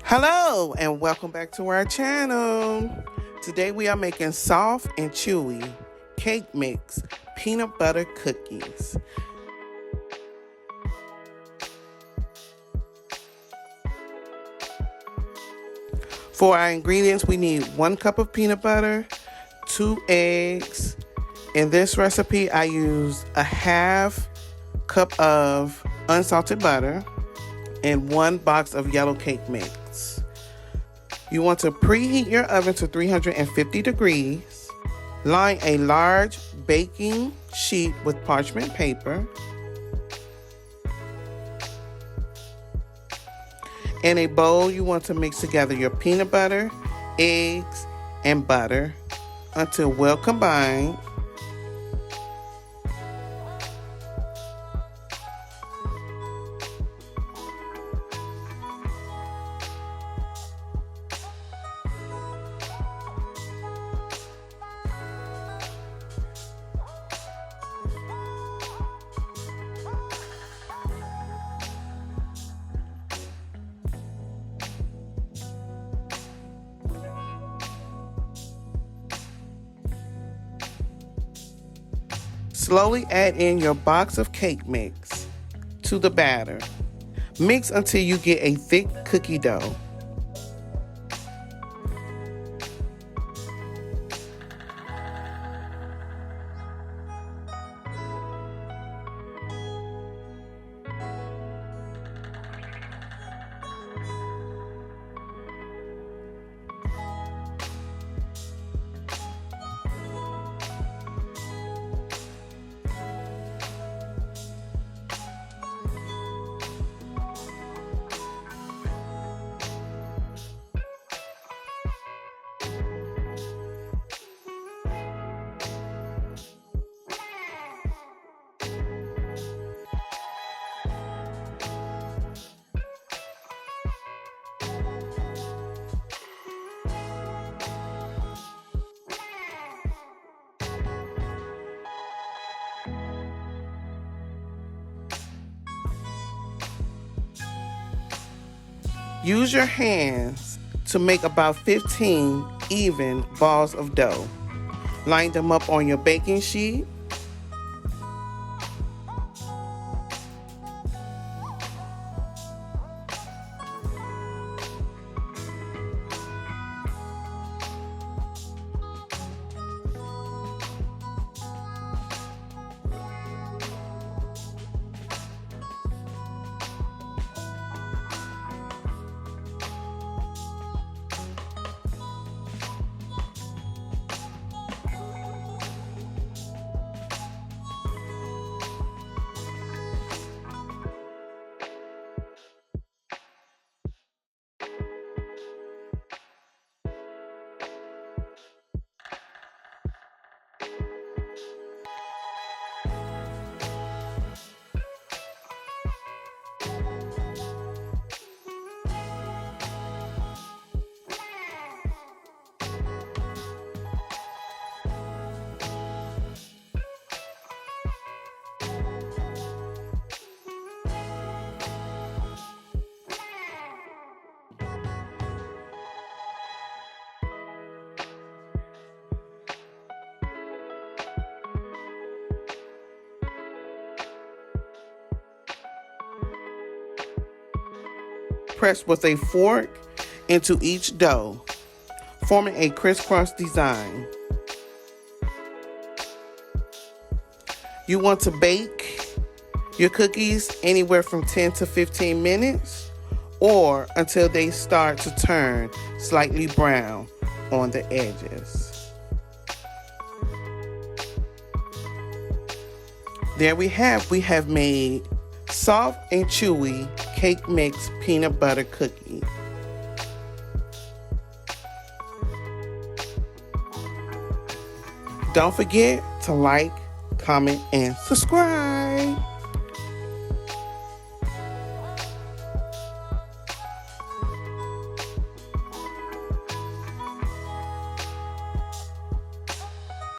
Hello and welcome back to our channel. Today we are making soft and chewy cake mix peanut butter cookies. For our ingredients, we need 1 cup of peanut butter, 2 eggs. In this recipe, I use a half cup of unsalted butter and 1 box of yellow cake mix. You want to preheat your oven to 350 degrees. Line a large baking sheet with parchment paper. In a bowl, you want to mix together your peanut butter, eggs, and butter until well combined. Slowly add in your box of cake mix to the batter. Mix until you get a thick cookie dough. Use your hands to make about 15 even balls of dough. Line them up on your baking sheet. Press with a fork into each dough, forming a crisscross design. You want to bake your cookies anywhere from 10 to 15 minutes or until they start to turn slightly brown on the edges. There we have made soft and chewy cake mix peanut butter cookie. Don't forget to like, comment, and subscribe.